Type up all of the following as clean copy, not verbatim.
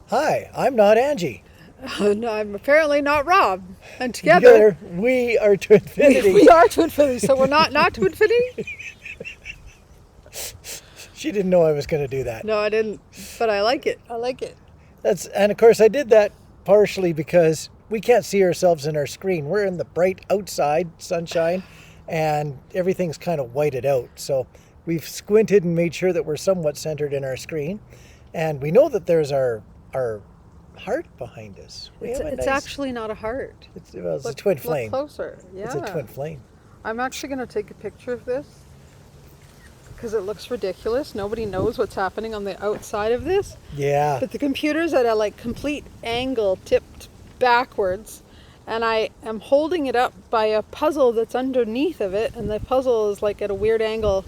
Hi, I'm not Angie. No, I'm apparently not Rob. And together we are TwinFinity. we are TwinFinity, so we're not TwinFinity? She didn't know I was going to do that. No, I didn't, but I like it. I like it. And of course I did that partially because we can't see ourselves in our screen. We're in the bright outside sunshine and everything's kind of whited out. So we've squinted and made sure that we're somewhat centered in our screen. And we know that there's our heart behind us. It's actually not a heart. It's a twin flame. Look closer. Yeah. It's a twin flame. I'm actually going to take a picture of this because it looks ridiculous. Nobody knows what's happening on the outside of this. Yeah. But the computer's at a complete angle, tipped backwards, and I am holding it up by a puzzle that's underneath of it, and the puzzle is at a weird angle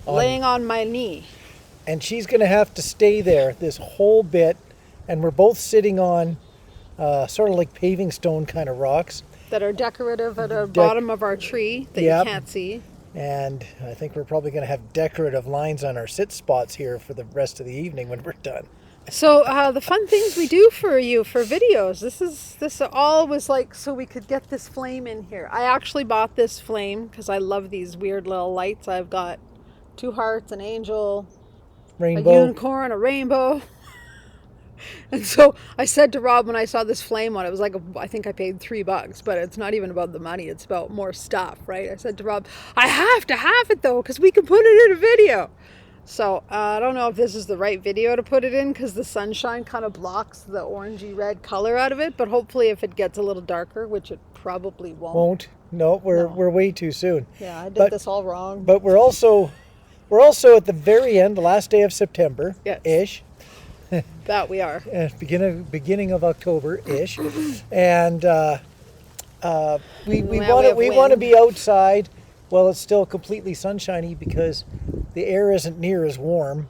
laying on my knee. And she's going to have to stay there this whole bit, and we're both sitting on sort of like paving stone kind of rocks. That are decorative at the bottom of our tree that you can't see. And I think we're probably going to have decorative lines on our sit spots here for the rest of the evening when we're done. So the fun things we do for you for videos, this all was so we could get this flame in here. I actually bought this flame because I love these weird little lights. I've got 2 hearts, an angel, rainbow, a unicorn, a rainbow. And so I said to Rob when I saw this flame on it, was I think I paid $3, but it's not even about the money. It's about more stuff, right? I said to Rob, I have to have it though, because we can put it in a video. So I don't know if this is the right video to put it in because the sunshine kind of blocks the orangey red color out of it. But hopefully if it gets a little darker, which it probably won't. No, we're way too soon. Yeah, I did this all wrong. But we're also at the very end, the last day of September-ish. That we are. Beginning of October-ish. And we want to be outside while it's still completely sunshiny because the air isn't near as warm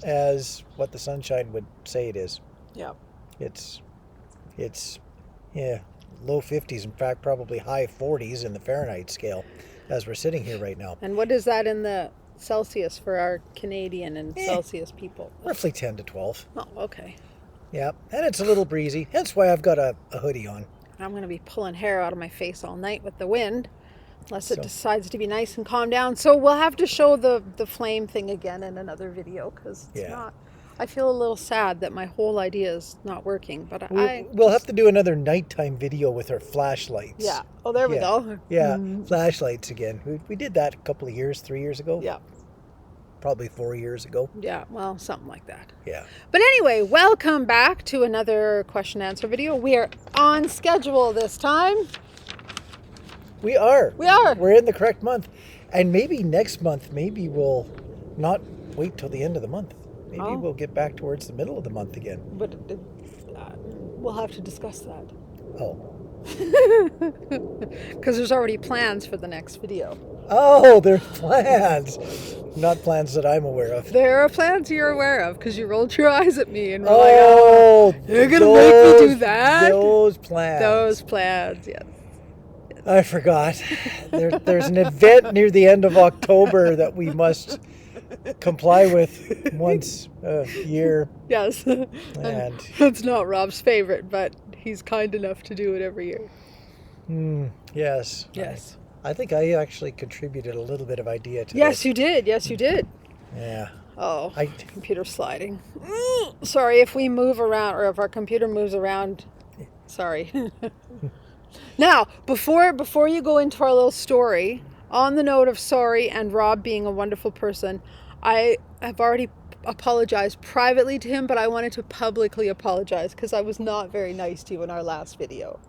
as what the sunshine would say it is. Yeah. It's low 50s, in fact probably high 40s in the Fahrenheit scale as we're sitting here right now. And what is that in the Celsius for our Canadian and Celsius people? Roughly 10 to 12. Oh, okay. Yeah, and it's a little breezy, hence why I've got a hoodie on. I'm going to be pulling hair out of my face all night with the wind, unless it decides to be nice and calm down. So we'll have to show the flame thing again in another video, because it's not... I feel a little sad that my whole idea is not working, but we'll have to do another nighttime video with our flashlights. Yeah. Oh, there we go. Yeah, flashlights again. We did that a couple of years, 3 years ago. Yeah. Probably 4 years ago. Yeah, well, something like that. Yeah. But anyway, welcome back to another question and answer video. We are on schedule this time. We are. We're in the correct month. And maybe next month, maybe we'll not wait till the end of the month. Maybe we'll get back towards the middle of the month again. But we'll have to discuss that. Oh. Because there's already plans for the next video. Oh, there's plans. Not plans that I'm aware of. There are plans you're aware of because you rolled your eyes at me and were you're going to make me do that? Those plans. Those plans, yes. I forgot. There's an event near the end of October that we must comply with once a year. Yes. And it's not Rob's favorite, but he's kind enough to do it every year. Yes. Yes. I think I actually contributed a little bit of idea to Yes, this. you did. Yes, you did. Yeah. Oh, computer sliding. Sorry if we move around or if our computer moves around. Sorry. Now, before you go into our little story, on the note of sorry and Rob being a wonderful person, I have already apologized privately to him, but I wanted to publicly apologize because I was not very nice to you in our last video.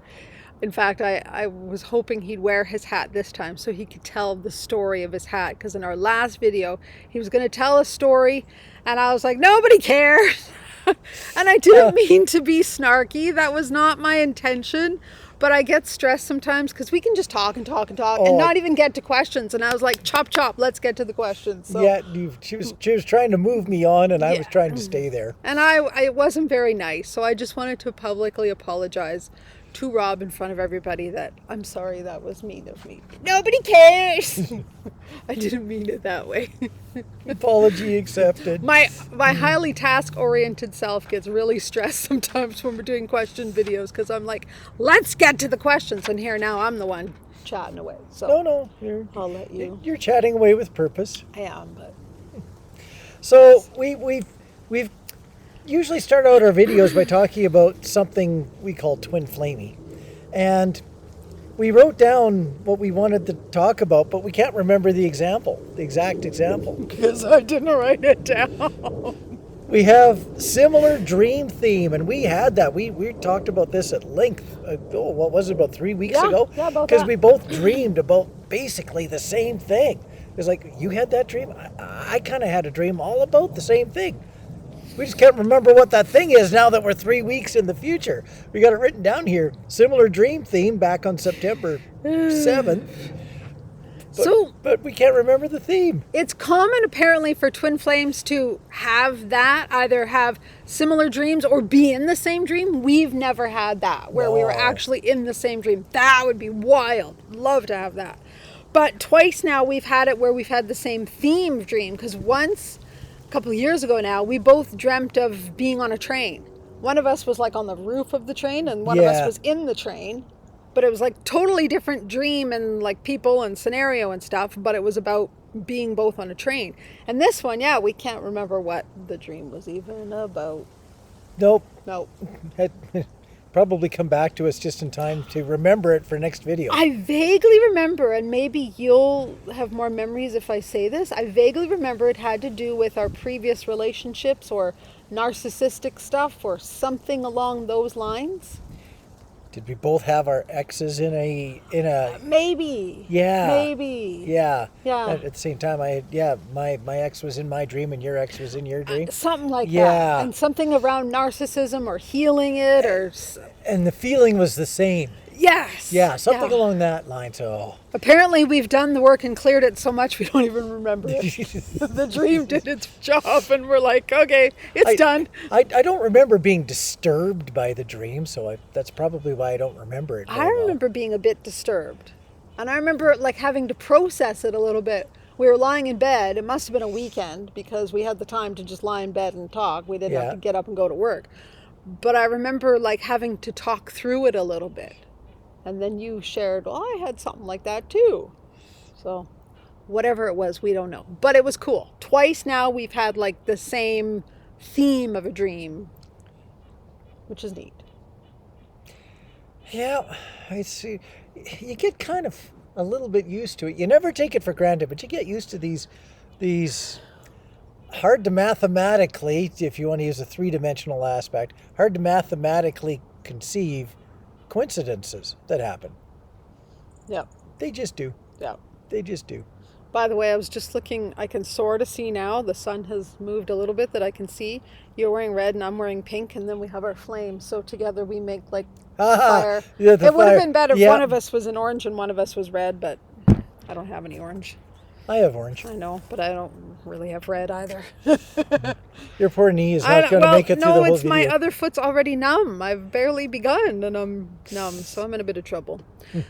In fact, I was hoping he'd wear his hat this time so he could tell the story of his hat, because in our last video, he was going to tell a story, and I was like, nobody cares. And I didn't mean to be snarky. That was not my intention. But I get stressed sometimes because we can just talk and talk and talk and not even get to questions. And I was like, chop, chop, let's get to the questions. So, yeah, she was trying to move me on, and I was trying to stay there. And I wasn't very nice. So I just wanted to publicly apologize to Rob in front of everybody that I'm sorry that was mean of me. Nobody cares. I didn't mean it that way. Apology accepted. My highly task-oriented self gets really stressed sometimes when we're doing question videos because I'm like, let's get to the questions. And here now I'm the one chatting away. So No, I'll let you. you're chatting away with purpose. I am, but So we've usually start out our videos by talking about something we call TwinFinity, and we wrote down what we wanted to talk about, but we can't remember the exact example. because I didn't write it down. We have similar dream theme, and we had that. We talked about this at length. What was it, about 3 weeks ago? Yeah, about because that. we both dreamed about basically the same thing. It was like, you had that dream. I kind of had a dream all about the same thing. We just can't remember what that thing is now that we're 3 weeks in the future. We got it written down here. Similar dream theme back on September 7th. But we can't remember the theme. It's common apparently for twin flames to have that, either have similar dreams or be in the same dream. We've never had that, where we were actually in the same dream. That would be wild. Love to have that. But twice now we've had it where we've had the same theme dream, because once, a couple of years ago now, we both dreamt of being on a train. One of us was like on the roof of the train and one of us was in the train. But it was like totally different dream and like people and scenario and stuff, but it was about being both on a train. And this one, we can't remember what the dream was even about. Nope. Nope. Probably come back to us just in time to remember it for next video. I vaguely remember, and maybe you'll have more memories if I say this, I vaguely remember it had to do with our previous relationships or narcissistic stuff or something along those lines. Did we both have our exes in a Maybe. Yeah. Maybe. Yeah. Yeah. At the same time, my ex was in my dream and your ex was in your dream. Something like that. Yeah. And something around narcissism or healing it or... And the feeling was the same. Yes. Yeah, something along that line. So apparently we've done the work and cleared it so much we don't even remember it. The dream did its job and we're like, okay, it's done. I don't remember being disturbed by the dream, so that's probably why I don't remember it very I remember being a bit disturbed. And I remember like having to process it a little bit. We were lying in bed. It must have been a weekend because we had the time to just lie in bed and talk. We didn't have to get up and go to work. But I remember like having to talk through it a little bit. And then you shared, well, I had something like that too. So whatever it was, we don't know. But it was cool. Twice now we've had like the same theme of a dream, which is neat. Yeah, I see. You get kind of a little bit used to it. You never take it for granted, but you get used to these hard to mathematically, if you want to use a three-dimensional aspect, hard to mathematically conceive coincidences that happen. Yep. They just do. Yep. They just do. By the way, I was just looking, I can sort of see now, the sun has moved a little bit that I can see. You're wearing red and I'm wearing pink, and then we have our flames. So together we make like fire. Yeah, it would fire. have been better if one of us was in orange and one of us was red, but I don't have any orange. I have orange. I know, but I don't really have red either. Your poor knee is not going to make it through the whole video. My other foot's already numb. I've barely begun and I'm numb, so I'm in a bit of trouble.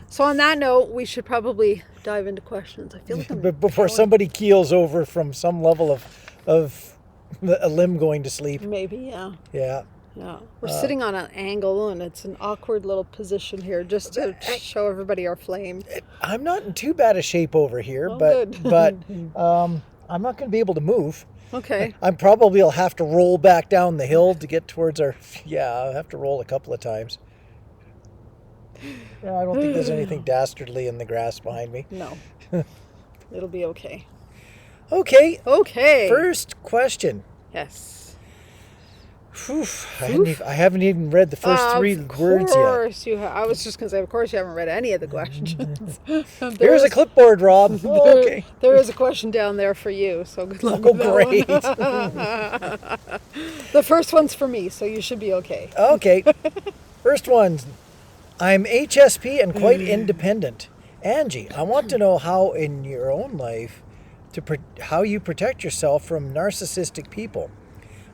So on that note, we should probably dive into questions. I feel like I'm before somebody keels over from some level of a limb going to sleep. Maybe, yeah. Yeah. Yeah, we're sitting on an angle and it's an awkward little position here just to show everybody our flame. I'm not in too bad a shape over here, good. but I'm not going to be able to move. Okay. I probably will have to roll back down the hill to get towards our... Yeah, I'll have to roll a couple of times. Yeah, I don't think there's anything dastardly in the grass behind me. No. It'll be okay. Okay. Okay. First question. Yes. Whew, I haven't even read the first three words yet. Of course you have. I was just going to say, of course you haven't read any of the questions. There's a clipboard, Rob. Oh, okay. There is a question down there for you, so good luck with that great. The first one's for me, so you should be okay. Okay. First one. I'm HSP and quite independent. Angie, I want to know how in your own life how you protect yourself from narcissistic people.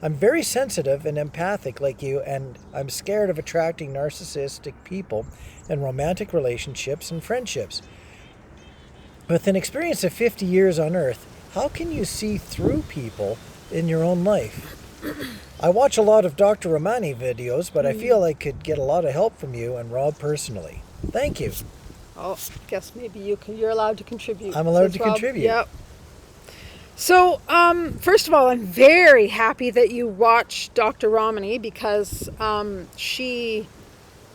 I'm very sensitive and empathic like you, and I'm scared of attracting narcissistic people in romantic relationships and friendships. With an experience of 50 years on Earth, how can you see through people in your own life? I watch a lot of Dr. Ramani videos, but I feel I could get a lot of help from you and Rob personally. Thank you. Oh, guess maybe you're allowed to contribute. I'm allowed says to Rob. contribute. Yep. So, first of all, I'm very happy that you watch Dr. Ramani because she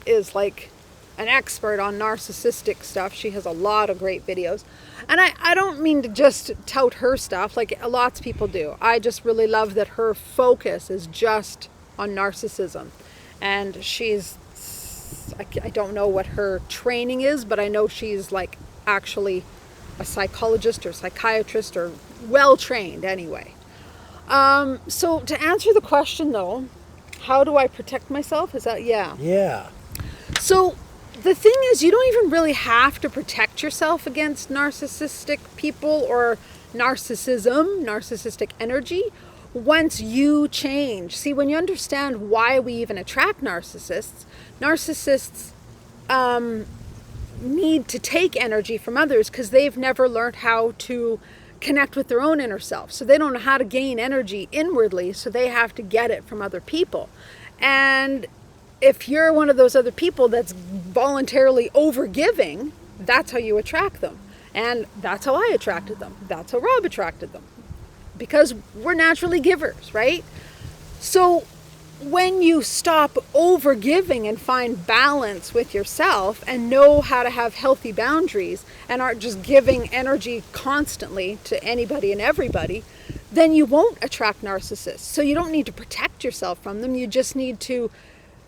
is like an expert on narcissistic stuff. She has a lot of great videos. And I don't mean to just tout her stuff like lots of people do. I just really love that her focus is just on narcissism. And I don't know what her training is, but I know she's like actually a psychologist or psychiatrist or well trained anyway. So to answer the question though, how do I protect myself? Is that, yeah. Yeah. So the thing is, you don't even really have to protect yourself against narcissistic people or narcissistic energy once you change. See, when you understand why we even attract narcissists need to take energy from others because they've never learned how to connect with their own inner self. So they don't know how to gain energy inwardly, so they have to get it from other people. And if you're one of those other people that's voluntarily overgiving, that's how you attract them. And that's how I attracted them. That's how Rob attracted them. Because we're naturally givers, right? So when you stop overgiving and find balance with yourself and know how to have healthy boundaries and aren't just giving energy constantly to anybody and everybody, then you won't attract narcissists. So you don't need to protect yourself from them. You just need to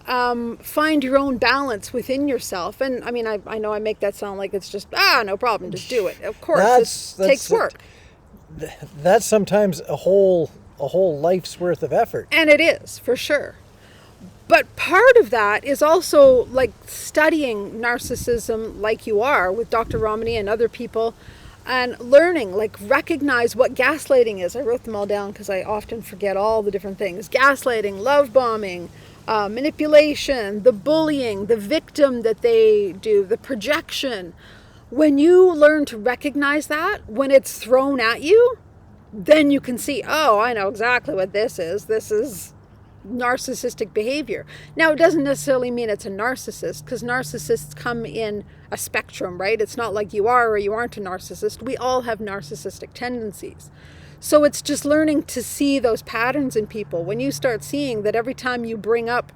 find your own balance within yourself. And I mean, I know I make that sound like it's just, no problem, just do it. Of course, it takes work. That's sometimes a whole life's worth of effort. And it is, for sure. But part of that is also like studying narcissism like you are with Dr. Ramani and other people and learning, like recognize what gaslighting is. I wrote them all down because I often forget all the different things. Gaslighting, love bombing, manipulation, the bullying, the victim that they do, the projection. When you learn to recognize that, when it's thrown at you, then you can see, oh, I know exactly what this is. This is narcissistic behavior. Now, it doesn't necessarily mean it's a narcissist, because narcissists come in a spectrum, right? It's not like you are or you aren't a narcissist. We all have narcissistic tendencies. So it's just learning to see those patterns in people. When you start seeing that every time you bring up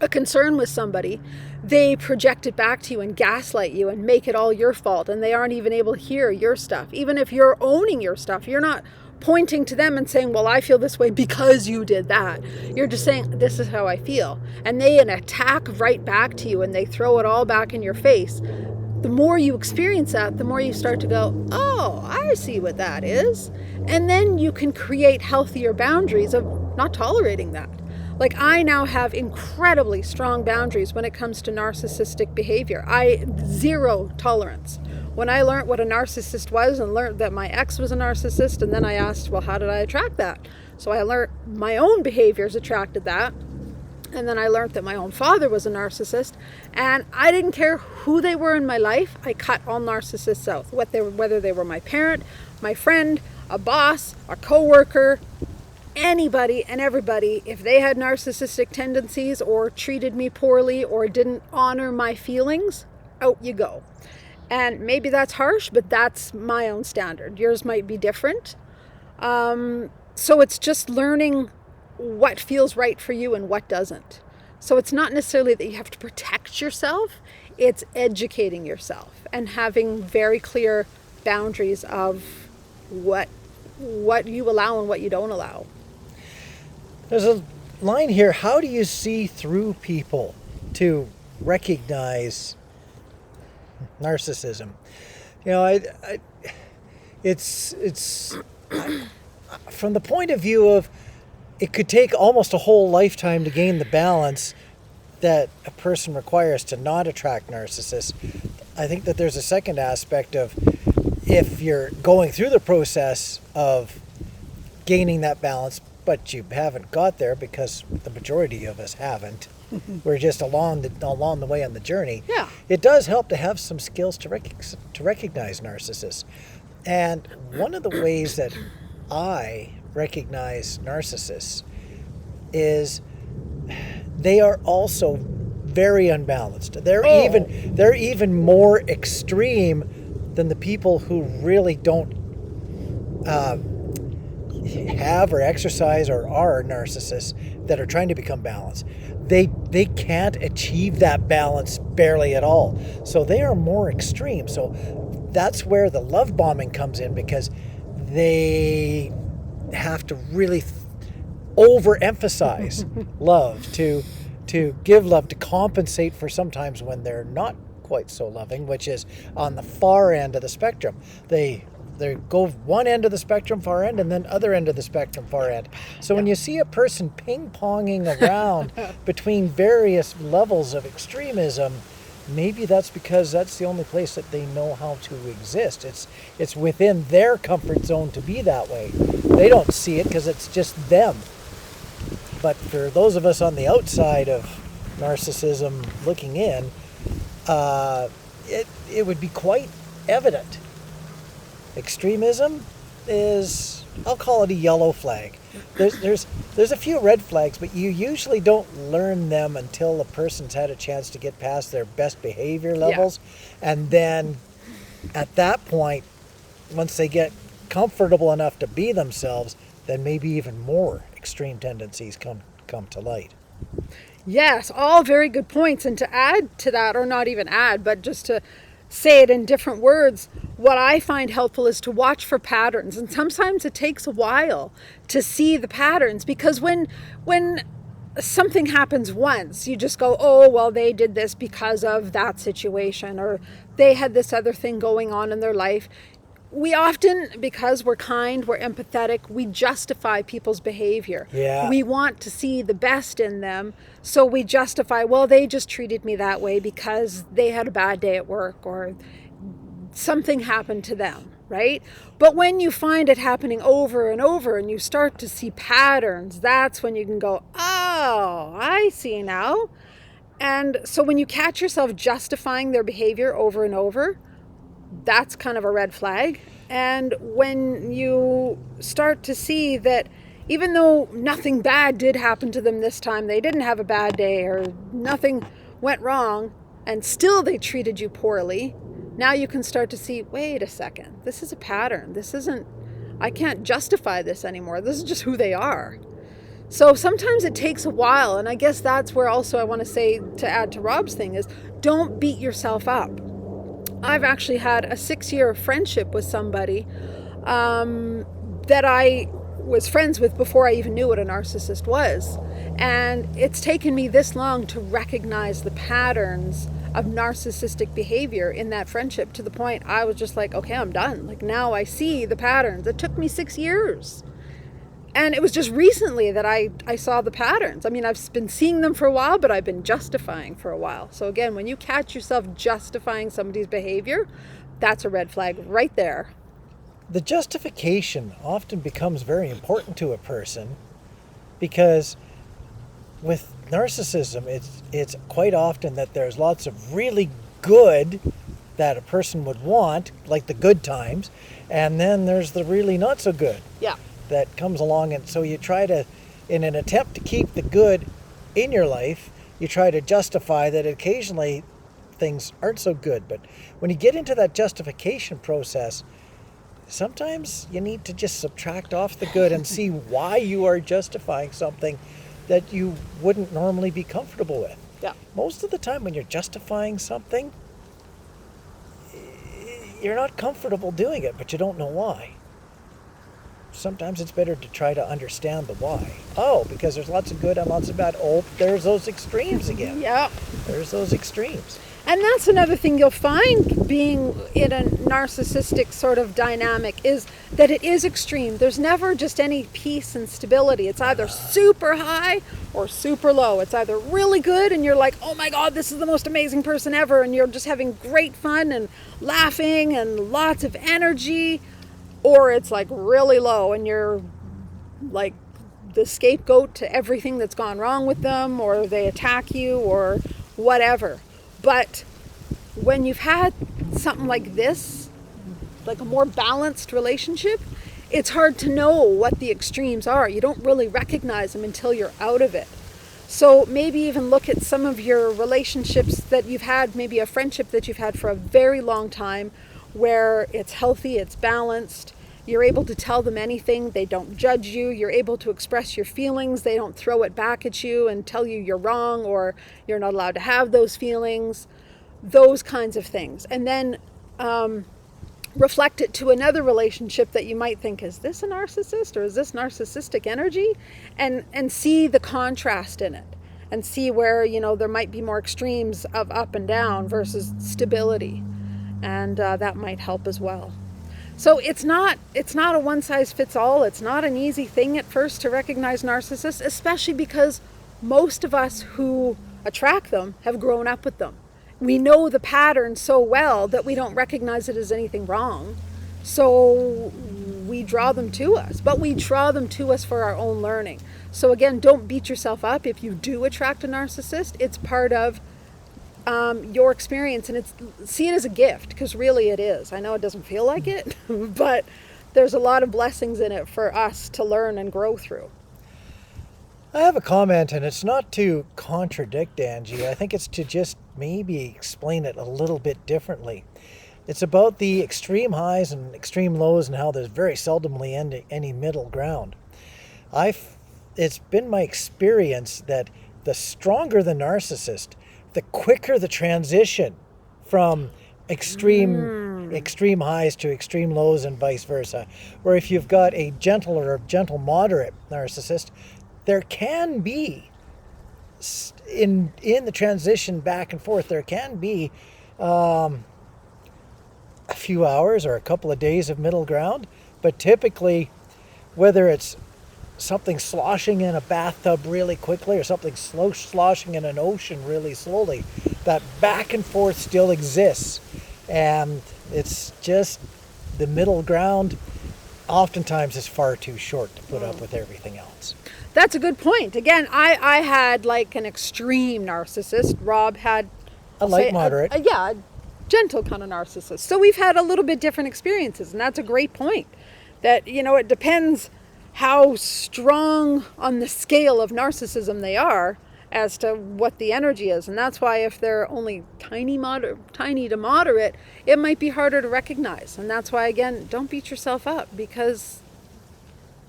a concern with somebody, they project it back to you and gaslight you and make it all your fault, and they aren't even able to hear your stuff. Even if you're owning your stuff, you're not pointing to them and saying, well, I feel this way because you did that. You're just saying, this is how I feel. And they attack right back to you and they throw it all back in your face. The more you experience that, the more you start to go, oh, I see what that is. And then you can create healthier boundaries of not tolerating that. Like, I now have incredibly strong boundaries when it comes to narcissistic behavior. Zero tolerance. When I learned what a narcissist was and learned that my ex was a narcissist, and then I asked, well, how did I attract that? So I learned my own behaviors attracted that. And then I learned that my own father was a narcissist, and I didn't care who they were in my life. I cut all narcissists out, whether they were my parent, my friend, a boss, a coworker, anybody and everybody. If they had narcissistic tendencies or treated me poorly or didn't honor my feelings, out you go. And maybe that's harsh, but that's my own standard. Yours might be different. So it's just learning what feels right for you and what doesn't. So it's not necessarily that you have to protect yourself. It's educating yourself and having very clear boundaries of what you allow and what you don't allow. There's a line here. How do you see through people to recognize narcissism? You know, it's from the point of view of, it could take almost a whole lifetime to gain the balance that a person requires to not attract narcissists. I think that there's a second aspect of, if you're going through the process of gaining that balance, but you haven't got there because the majority of us haven't. We're just along the way on the journey. Yeah. It does help to have some skills to recognize narcissists. And one of the ways that I recognize narcissists is they are also very unbalanced. They're even more extreme than the people who really don't have or exercise or are narcissists that are trying to become balanced. They can't achieve that balance barely at all. So they are more extreme. So that's where the love bombing comes in, because they have to really overemphasize love to give love, to compensate for sometimes when they're not quite so loving, which is on the far end of the spectrum. They go one end of the spectrum, far end, and then other end of the spectrum, far end. So when you see a person ping-ponging around between various levels of extremism, maybe that's because that's the only place that they know how to exist. It's within their comfort zone to be that way. They don't see it because it's just them. But for those of us on the outside of narcissism looking in, it would be quite evident. Extremism is, I'll call it a yellow flag. There's a few red flags, but you usually don't learn them until a person's had a chance to get past their best behavior levels. Yeah. And then at that point, once they get comfortable enough to be themselves, then maybe even more extreme tendencies come to light. Yes, all very good points. And to add to that, or not even add, but just to say it in different words, what I find helpful is to watch for patterns. And sometimes it takes a while to see the patterns, because when something happens once, you just go, oh, well, they did this because of that situation, or they had this other thing going on in their life. We often, because we're kind, we're empathetic, we justify people's behavior. Yeah. We want to see the best in them. So we justify, well, they just treated me that way because they had a bad day at work or something happened to them, right? But when you find it happening over and over and you start to see patterns, that's when you can go, oh, I see now. And so when you catch yourself justifying their behavior over and over, that's kind of a red flag. And when you start to see that even though nothing bad did happen to them this time, they didn't have a bad day or nothing went wrong, and still they treated you poorly, now you can start to see, wait a second, this is a pattern. I can't justify this anymore. This is just who they are. So sometimes it takes a while. And I guess that's where also I want to say, to add to Rob's thing, is don't beat yourself up. I've actually had a 6-year friendship with somebody that I was friends with before I even knew what a narcissist was. And it's taken me this long to recognize the patterns of narcissistic behavior in that friendship, to the point I was just like, okay, I'm done. Like, now I see the patterns. It took me 6 years. And it was just recently that I saw the patterns. I mean, I've been seeing them for a while, but I've been justifying for a while. So again, when you catch yourself justifying somebody's behavior, that's a red flag right there. The justification often becomes very important to a person, because with narcissism, it's quite often that there's lots of really good that a person would want, like the good times, and then there's the really not so good. Yeah. That comes along, and so you try to, in an attempt to keep the good in your life, you try to justify that occasionally things aren't so good. But when you get into that justification process, sometimes you need to just subtract off the good and see why you are justifying something that you wouldn't normally be comfortable with. Yeah. Most of the time when you're justifying something, you're not comfortable doing it, but you don't know why. Sometimes it's better to try to understand the why. Oh, because there's lots of good and lots of bad. Oh, there's those extremes again. Yeah. There's those extremes. And that's another thing you'll find being in a narcissistic sort of dynamic, is that it is extreme. There's never just any peace and stability. It's either super high or super low. It's either really good and you're like, oh my God, this is the most amazing person ever, and you're just having great fun and laughing and lots of energy, or it's like really low and you're like the scapegoat to everything that's gone wrong with them, or they attack you or whatever. But when you've had something like this, like a more balanced relationship, it's hard to know what the extremes are. You don't really recognize them until you're out of it. So maybe even look at some of your relationships that you've had, maybe a friendship that you've had for a very long time, where it's healthy, it's balanced, you're able to tell them anything, they don't judge you, you're able to express your feelings, they don't throw it back at you and tell you you're wrong or you're not allowed to have those feelings, those kinds of things. And then reflect it to another relationship that you might think, is this a narcissist or is this narcissistic energy? And see the contrast in it, and see where, you know, there might be more extremes of up and down versus stability, and that might help as well. So it's not a one size fits all. It's not an easy thing at first to recognize narcissists, especially because most of us who attract them have grown up with them. We know the pattern so well that we don't recognize it as anything wrong. So we draw them to us, but we draw them to us for our own learning. So again, don't beat yourself up if you do attract a narcissist. It's part of your experience, and see it as a gift, because really it is. I know it doesn't feel like it, but there's a lot of blessings in it for us to learn and grow through. I have a comment, and it's not to contradict Angie. I think it's to just maybe explain it a little bit differently. It's about the extreme highs and extreme lows and how there's very seldomly any middle ground. It's been my experience that the stronger the narcissist, the quicker the transition from extreme highs to extreme lows and vice versa. Where if you've got a gentle or a gentle moderate narcissist, there can be, in the transition back and forth, there can be a few hours or a couple of days of middle ground. But typically, whether it's something sloshing in a bathtub really quickly or something sloshing in an ocean really slowly, that back and forth still exists. And it's just the middle ground oftentimes is far too short to put up with everything else. That's a good point. Again, I had like an extreme narcissist. Rob had a light moderate. A gentle kind of narcissist. So we've had a little bit different experiences, and that's a great point. That, you know, it depends how strong on the scale of narcissism they are as to what the energy is. And that's why if they're only tiny to moderate, it might be harder to recognize. And that's why, again, don't beat yourself up, because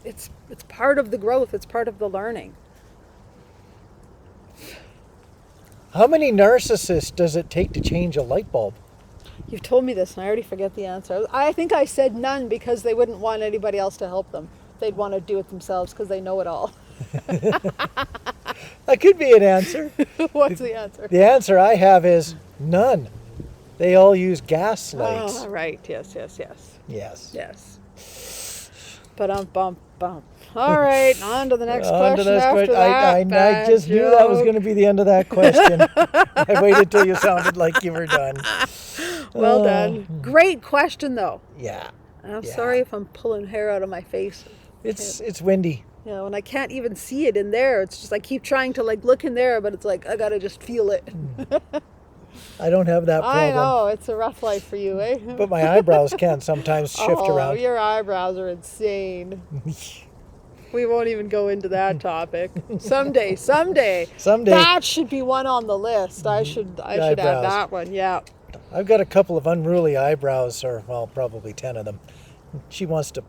it's part of the growth. It's part of the learning. How many narcissists does it take to change a light bulb? You've told me this and I already forget the answer. I think I said none because they wouldn't want anybody else to help them. They'd want to do it themselves because they know it all. That could be an answer. What's the answer? The answer I have is none. They all use gas lights. Oh, right. Yes. Bum. All right, on to the next question after that. I just knew that was going to be the end of that question. I waited till you sounded like you were done. Well done. Great question, though. Yeah. And I'm sorry if I'm pulling hair out of my face. It's windy. You know, and I can't even see it in there. It's just I keep trying to like look in there, but it's like I gotta just feel it. I don't have that problem. I know, it's a rough life for you, eh? But my eyebrows can sometimes shift around. Oh, your eyebrows are insane. We won't even go into that topic. Someday. That should be one on the list. I should add that one. Yeah. I've got a couple of unruly eyebrows, or well, probably 10 of them. She wants to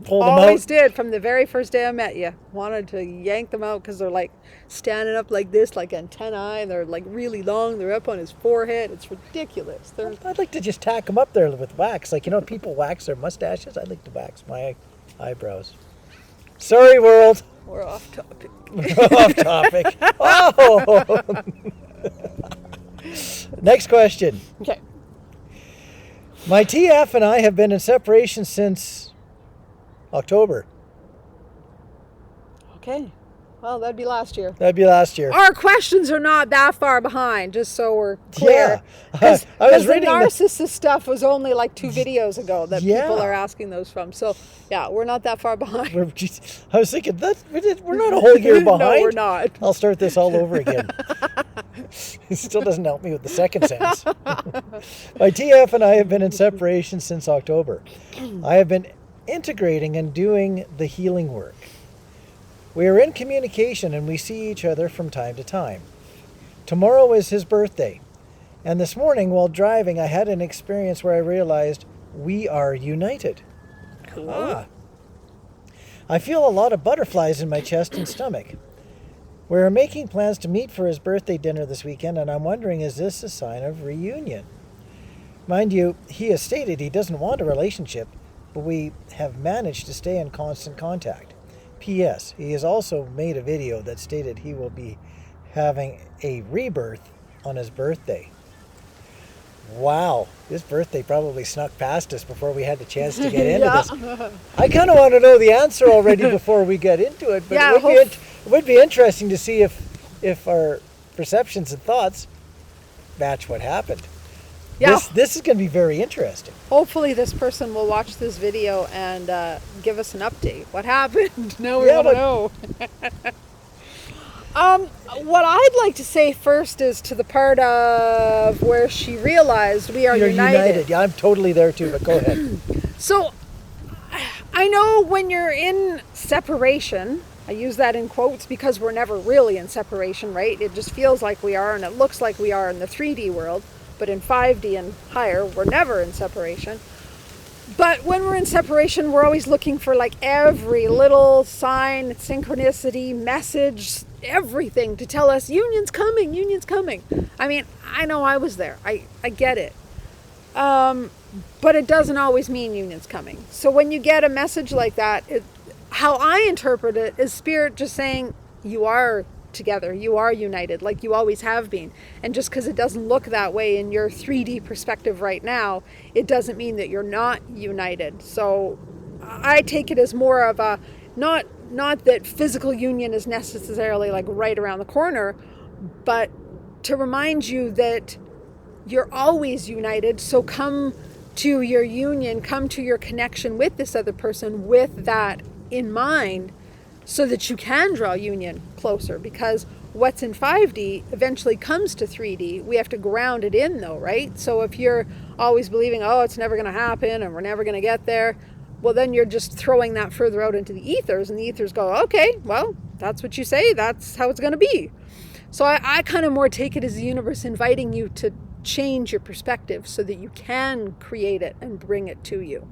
pull them out. Always did from the very first day I met you. Wanted to yank them out because they're like standing up like this, like antennae, and they're like really long. They're up on his forehead. It's ridiculous. I'd like to just tack them up there with wax. Like, you know, people wax their mustaches. I'd like to wax my eyebrows. Sorry, world. We're off topic. Off topic. Oh! Next question. Okay. My TF and I have been in separation since October. Okay. Well, that'd be last year. That'd be last year. Our questions are not that far behind, just so we're clear. Yeah. I was the reading narcissist stuff was only like 2 videos ago that Yeah. people are asking those from. So, yeah, we're not that far behind. I was thinking, we're not a whole year behind. No, we're not. I'll start this all over again. It still doesn't help me with the second sentence. My TF and I have been in separation since October. I have been integrating and doing the healing work. We are in communication and we see each other from time to time. Tomorrow is his birthday. And this morning while driving, I had an experience where I realized we are united. Cool. Ah. I feel a lot of butterflies in my chest and stomach. We are making plans to meet for his birthday dinner this weekend, and I'm wondering, is this a sign of reunion? Mind you, he has stated he doesn't want a relationship, but we have managed to stay in constant contact. P.S. He has also made a video that stated he will be having a rebirth on his birthday. Wow, his birthday probably snuck past us before we had the chance to get into this. I kind of want to know the answer already before we get into it, but Yeah, it would be interesting to see if our perceptions and thoughts match what happened. Yeah. This is going to be very interesting. Hopefully this person will watch this video and give us an update. What happened? Now we want to know. What I'd like to say first is to the part of where she realized we are united. Yeah, I'm totally there too, but go ahead. So, I know when you're in separation, I use that in quotes because we're never really in separation, right? It just feels like we are and it looks like we are in the 3D world, but in 5D and higher, we're never in separation. But when we're in separation, we're always looking for like every little sign, synchronicity, message, everything to tell us union's coming, union's coming. I mean, I know I was there. I get it. But it doesn't always mean union's coming. So when you get a message like that, how I interpret it is spirit just saying you are together, you are united, like you always have been. And just because it doesn't look that way in your 3D perspective right now, it doesn't mean that you're not united. So I take it as more of a, not that physical union is necessarily like right around the corner, but to remind you that you're always united. So come to your union, come to your connection with this other person with that in mind, so that you can draw union closer, because what's in 5D eventually comes to 3D. We have to ground it in though, right? So if you're always believing, oh, it's never going to happen and we're never going to get there, well, then you're just throwing that further out into the ethers, and the ethers go, okay, well, that's what you say, that's how it's going to be. So I kind of more take it as the universe inviting you to change your perspective so that you can create it and bring it to you.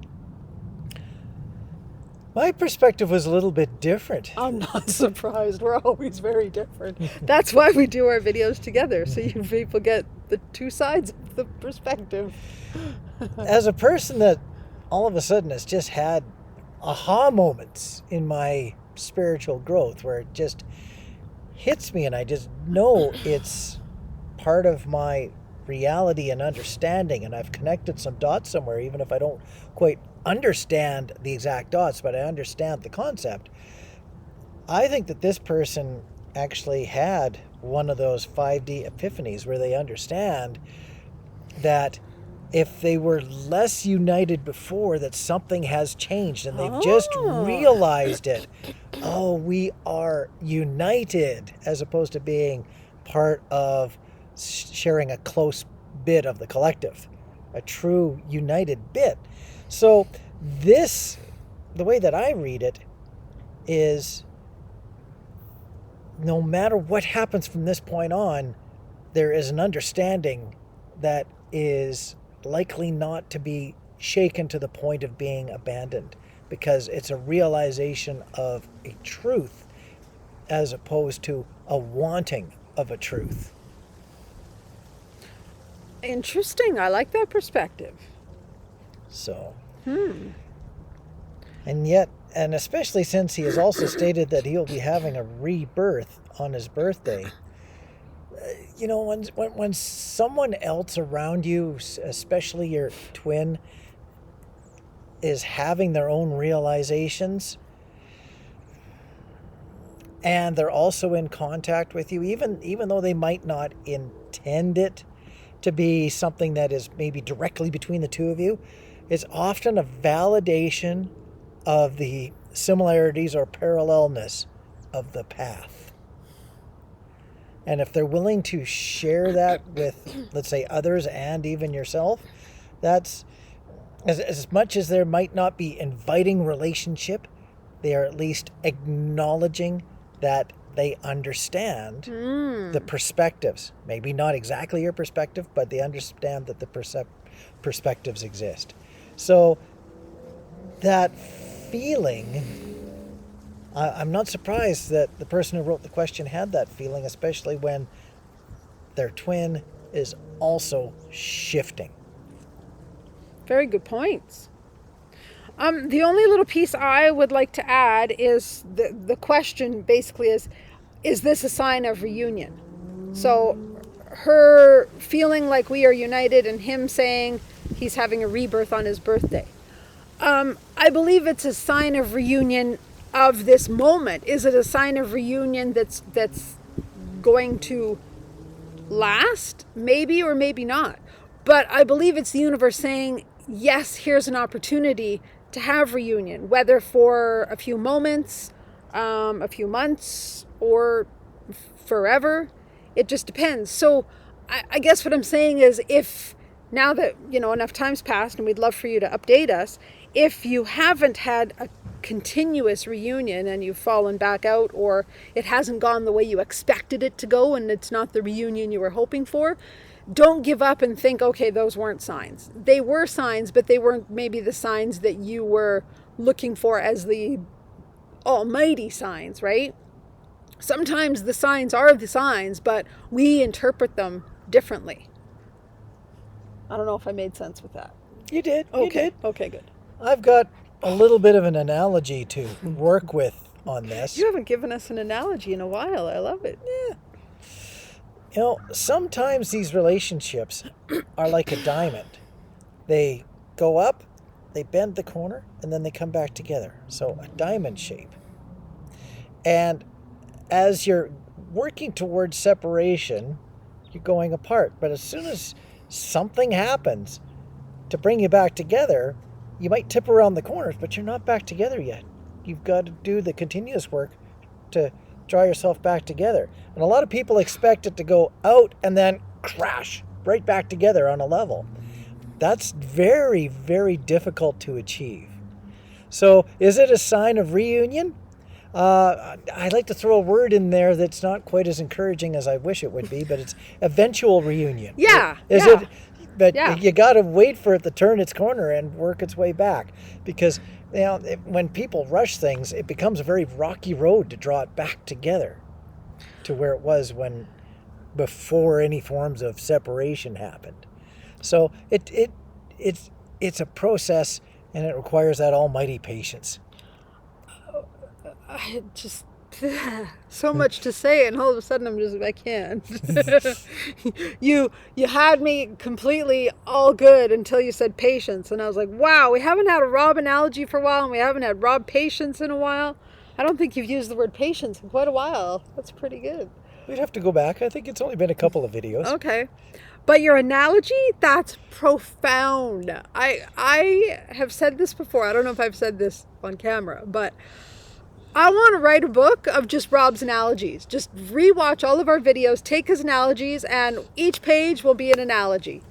My perspective was a little bit different. I'm not surprised. We're always very different. That's why we do our videos together, so you people get the two sides of the perspective. As a person that all of a sudden has just had aha moments in my spiritual growth where it just hits me and I just know it's part of my reality and understanding, and I've connected some dots somewhere, even if I don't quite understand the exact dots, but I understand the concept. I think that this person actually had one of those 5D epiphanies where they understand that if they were less united before, that something has changed and they've just realized it. Oh, we are united, as opposed to being part of sharing a close bit of the collective, a true united bit. So this, the way that I read it, is no matter what happens from this point on, there is an understanding that is likely not to be shaken to the point of being abandoned, because it's a realization of a truth as opposed to a wanting of a truth. Interesting. I like that perspective. So, and yet, and especially since he has also stated that he'll be having a rebirth on his birthday. You know, when someone else around you, especially your twin, is having their own realizations, and they're also in contact with you, even though they might not intend it to be something that is maybe directly between the two of you, it's often a validation of the similarities or parallelness of the path. And if they're willing to share that with, let's say, others and even yourself, that's as much as there might not be inviting relationship, they are at least acknowledging that they understand the perspectives. Maybe not exactly your perspective, but they understand that the perspectives exist. So that feeling, I'm not surprised that the person who wrote the question had that feeling, especially when their twin is also shifting. Very good points. The only little piece I would like to add is the question basically is this a sign of reunion? So her feeling like we are united and him saying he's having a rebirth on his birthday. I believe it's a sign of reunion of this moment. Is it a sign of reunion that's going to last? Maybe or maybe not. But I believe it's the universe saying, yes, here's an opportunity to have reunion, whether for a few moments, a few months, or forever. It just depends. So I guess what I'm saying is, if now that, enough time's passed, and we'd love for you to update us, if you haven't had a continuous reunion and you've fallen back out, or it hasn't gone the way you expected it to go and it's not the reunion you were hoping for, don't give up and think, okay, those weren't signs. They were signs, but they weren't maybe the signs that you were looking for as the almighty signs, right? Sometimes the signs are the signs, but we interpret them differently. I don't know if I made sense with that. You did. Okay. You did. Okay, good. I've got a little bit of an analogy to work with on this. You haven't given us an analogy in a while. I love it. Yeah. Sometimes these relationships are like a diamond. They go up, they bend the corner, and then they come back together. So a diamond shape. And as you're working towards separation, you're going apart. But as soon as something happens to bring you back together, you might tip around the corners, but you're not back together yet. You've got to do the continuous work to draw yourself back together. And a lot of people expect it to go out and then crash right back together on a level. That's very, very difficult to achieve. So is it a sign of reunion? I like to throw a word in there that's not quite as encouraging as I wish it would be, but it's eventual reunion. Yeah. Is yeah. it? But Yeah. you got to wait for it to turn its corner and work its way back, because when people rush things, it becomes a very rocky road to draw it back together to where it was before any forms of separation happened. So it's a process, and it requires that almighty patience. I just so much to say, and all of a sudden I can't. You had me completely all good until you said patience, and I was like, wow, we haven't had a Rob analogy for a while, and we haven't had Rob patience in a while. I don't think you've used the word patience in quite a while. That's pretty good. We'd have to go back. I think it's only been a couple of videos. Okay. But your analogy, that's profound. I have said this before. I don't know if I've said this on camera, but I want to write a book of just Rob's analogies. Just rewatch all of our videos, take his analogies, and each page will be an analogy.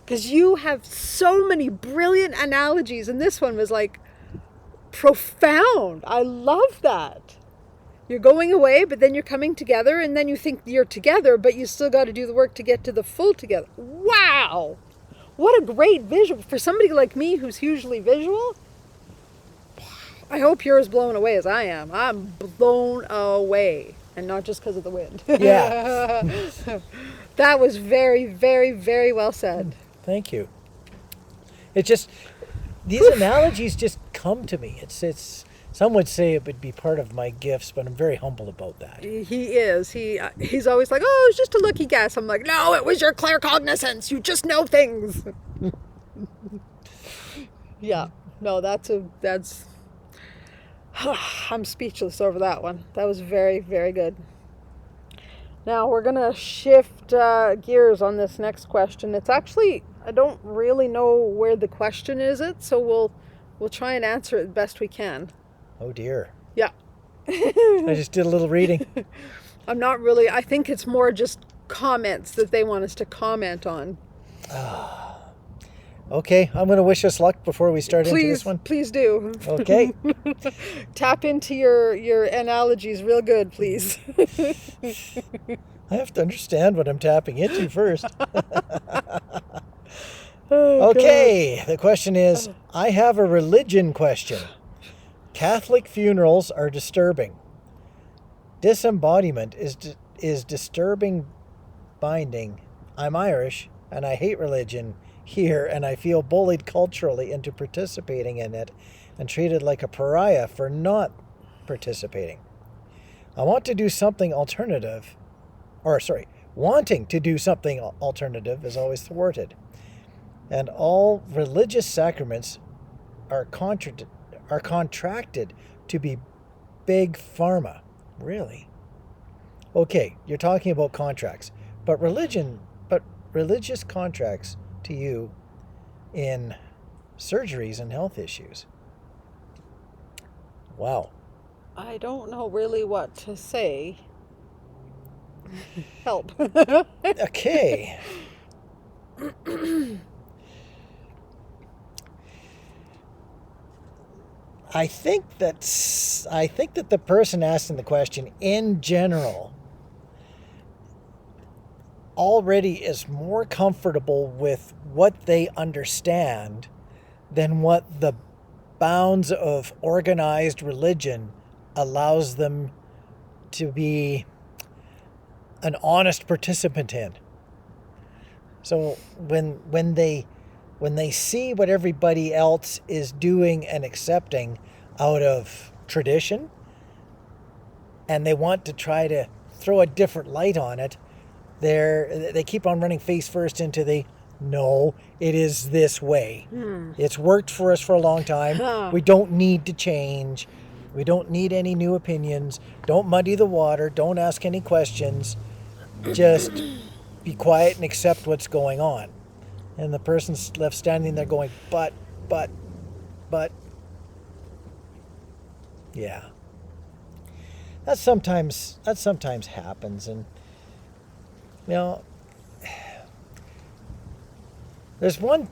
Because you have so many brilliant analogies, and this one was like profound. I love that. You're going away, but then you're coming together, and then you think you're together, but you still got to do the work to get to the full together. Wow! What a great visual. For somebody like me who's hugely visual, I hope you're as blown away as I am. I'm blown away, and not just because of the wind. Yeah. That was very, very, very well said. Thank you. It just, these analogies just come to me. It's. Some would say it would be part of my gifts, but I'm very humble about that. He is. He's always like, oh, it's just a lucky guess. I'm like, no, it was your claircognizance. You just know things. Yeah. No, that's I'm speechless over that one. That was very, very good. Now we're going to shift gears on this next question. It's actually, I don't really know where the question is, so we'll try and answer it best we can. Oh dear. Yeah. I just did a little reading. I'm not really, I think it's more just comments that they want us to comment on. Okay, I'm going to wish us luck before we start into this one. Please do. Okay. Tap into your analogies real good, please. I have to understand what I'm tapping into first. Oh, Okay, God. the question is, I have a religion question. Catholic funerals are disturbing. Disembodiment is disturbing binding. I'm Irish and I hate religion here, and I feel bullied culturally into participating in it and treated like a pariah for not participating. I want to do something alternative, wanting to do something alternative is always thwarted. And all religious sacraments are contracted to be big pharma. Really? Okay, you're talking about contracts, but religious contracts to you in surgeries and health issues. Wow. I don't know really what to say. Help. Okay. I think that the person asking the question in general already is more comfortable with what they understand than what the bounds of organized religion allows them to be an honest participant in. So when they see what everybody else is doing and accepting out of tradition, and they want to try to throw a different light on it, they keep on running face first into the, no, it is this way. It's worked for us for a long time. We don't need to change. We don't need any new opinions. Don't muddy the water. Don't ask any questions. Just be quiet and accept what's going on. And the person's left standing there going, but. Yeah. That sometimes happens. And, you know, it's one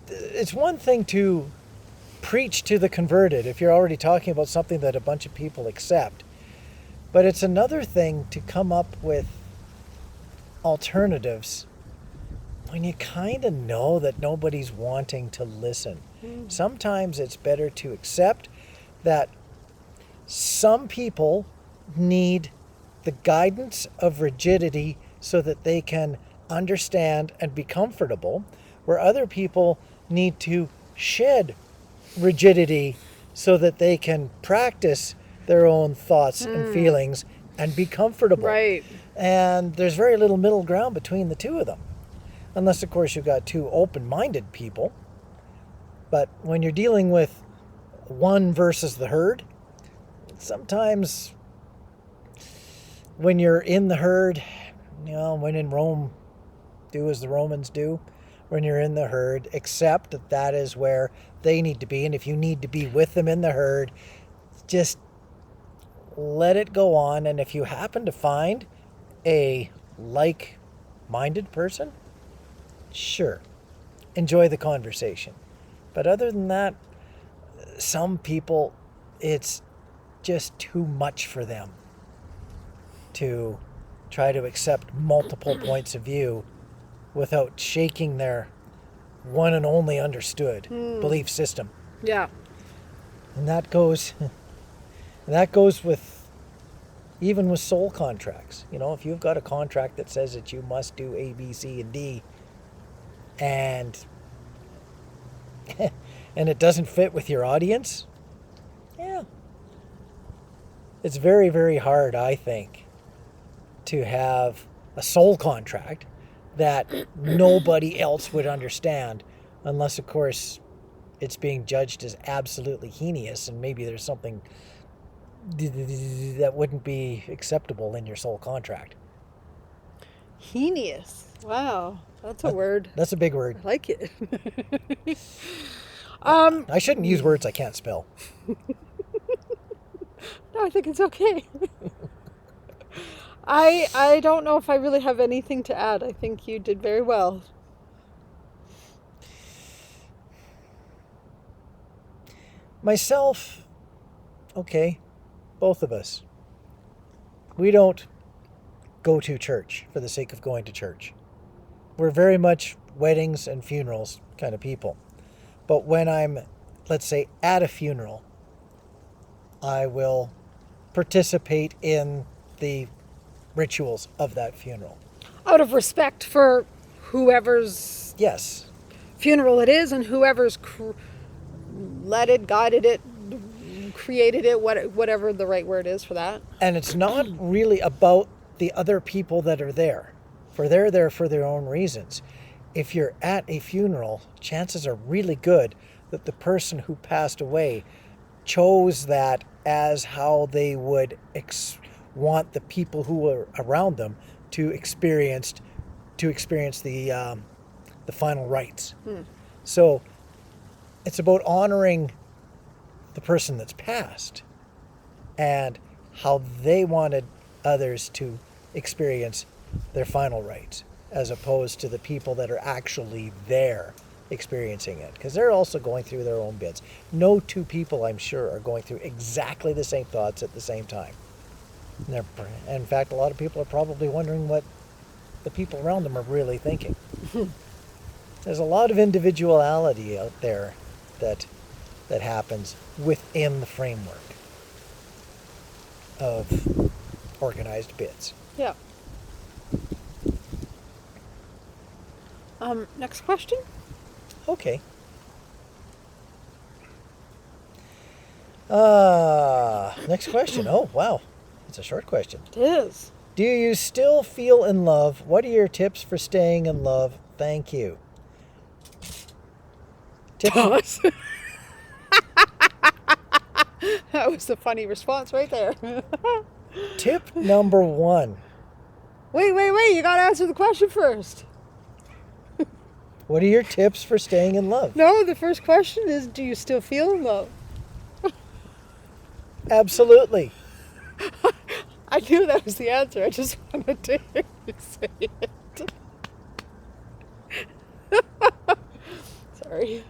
thing to preach to the converted if you're already talking about something that a bunch of people accept. But it's another thing to come up with alternatives when you kind of know that nobody's wanting to listen. Sometimes it's better to accept that some people need the guidance of rigidity so that they can understand and be comfortable, where other people need to shed rigidity so that they can practice their own thoughts and feelings and be comfortable. Right. And there's very little middle ground between the two of them. Unless, of course, you've got two open-minded people. But when you're dealing with one versus the herd, sometimes when you're in the herd, you know, when in Rome, do as the Romans do. When you're in the herd, accept that that is where they need to be. And if you need to be with them in the herd, just let it go on. And if you happen to find a like-minded person, sure, enjoy the conversation. But other than that, some people, it's just too much for them to try to accept multiple points of view without shaking their one and only understood belief system. Yeah. And that goes with, even with soul contracts. You know, if you've got a contract that says that you must do A, B, C, and D, and and it doesn't fit with your audience, yeah, it's very, very hard, I think, to have a soul contract that nobody else would understand, unless, of course, it's being judged as absolutely heinous, and maybe there's something that wouldn't be acceptable in your soul contract. Heinous. Wow, that's a word. That's a big word. I like it. I shouldn't use words I can't spell. No, I think it's okay. I don't know if I really have anything to add. I think you did very well. Myself, okay, both of us. We don't go to church for the sake of going to church. We're very much weddings and funerals kind of people. But when I'm, let's say, at a funeral, I will participate in the rituals of that funeral. Out of respect for whoever's Yes. funeral it is and whoever's led it, guided it, created it, whatever the right word is for that. And it's not really about the other people that are there, for they're there for their own reasons. If you're at a funeral, chances are really good that the person who passed away chose that as how they would want the people who were around them to experience the final rites. So it's about honoring the person that's passed and how they wanted others to experience their final rites, as opposed to the people that are actually there experiencing it, because they're also going through their own bits. No two people, I'm sure, are going through exactly the same thoughts at the same time. In fact, a lot of people are probably wondering what the people around them are really thinking. There's a lot of individuality out there that happens within the framework of organized bits. Yeah. Next question. Okay. Next question. Oh, wow. It's a short question. It is. Do you still feel in love? What are your tips for staying in love? Thank you. Pause. That was a funny response right there. Tip number 1. Wait. You got to answer the question first. What are your tips for staying in love? No, the first question is, do you still feel in love? Absolutely. I knew that was the answer. I just wanted to hear you say it. Sorry.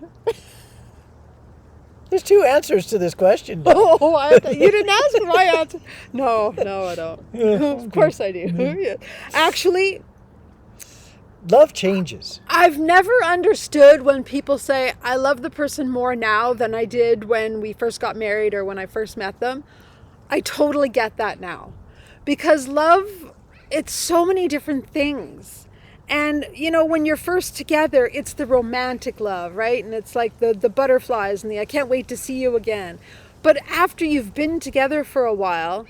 There's 2 answers to this question. Oh, you didn't ask for my answer. No, I don't. Of course I do. Yeah. Actually, love changes. I've never understood when people say, I love the person more now than I did when we first got married or when I first met them. I totally get that now. Because love, it's so many different things. And, when you're first together, it's the romantic love, right? And it's like the butterflies and I can't wait to see you again. But after you've been together for a while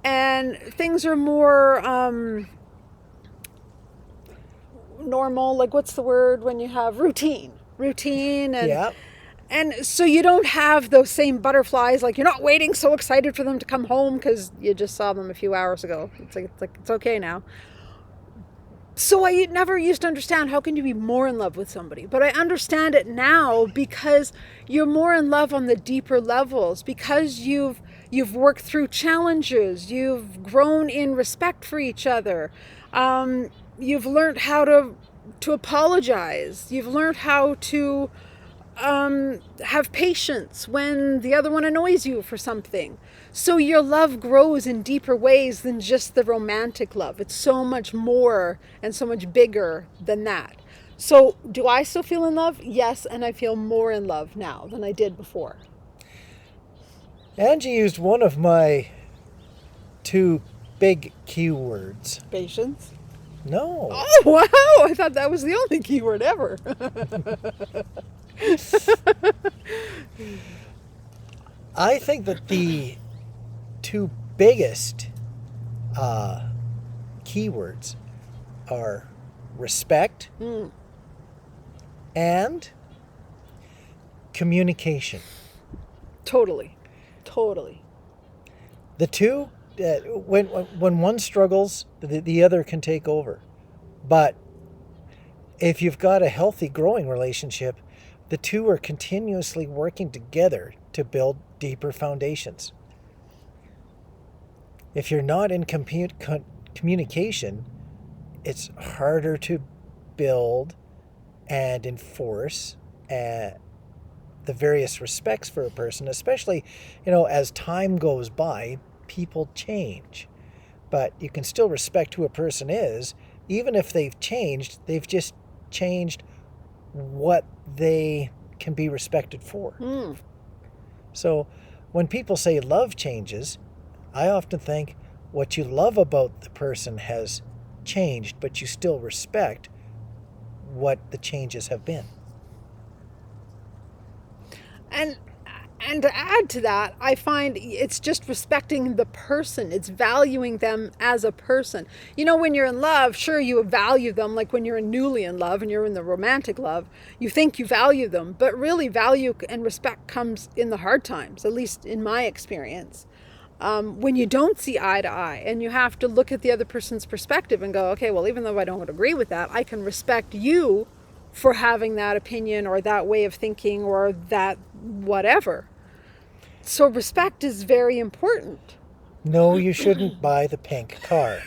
and things are more normal, like what's the word when you have routine and Yeah. and so you don't have those same butterflies, like you're not waiting so excited for them to come home because you just saw them a few hours ago. It's like it's okay now. So I never used to understand, how can you be more in love with somebody? But I understand it now because you're more in love on the deeper levels, because you've worked through challenges, you've grown in respect for each other, you've learned how to apologize, you've learned how to have patience when the other one annoys you for something. So your love grows in deeper ways than just the romantic love. It's so much more and so much bigger than that. So do I still feel in love? Yes, and I feel more in love now than I did before. Angie used one of my 2 big keywords. Patience? No. Oh, wow! I thought that was the only keyword ever. I think that the 2 biggest keywords are respect and communication. Totally. The two, when one struggles, the other can take over. But if you've got a healthy, growing relationship, the two are continuously working together to build deeper foundations. If you're not in communication, it's harder to build and enforce the various respects for a person, especially, as time goes by, people change. But you can still respect who a person is, even if they've changed. They've just changed what they can be respected for. So when people say love changes, I often think what you love about the person has changed, but you still respect what the changes have been. And to add to that, I find it's just respecting the person. It's valuing them as a person. When you're in love, sure, you value them. Like when you're newly in love and you're in the romantic love, you think you value them. But really, value and respect comes in the hard times, at least in my experience. When you don't see eye to eye and you have to look at the other person's perspective and go, okay, well, even though I don't agree with that, I can respect you for having that opinion or that way of thinking or that whatever. So respect is very important. No, you shouldn't buy the pink car.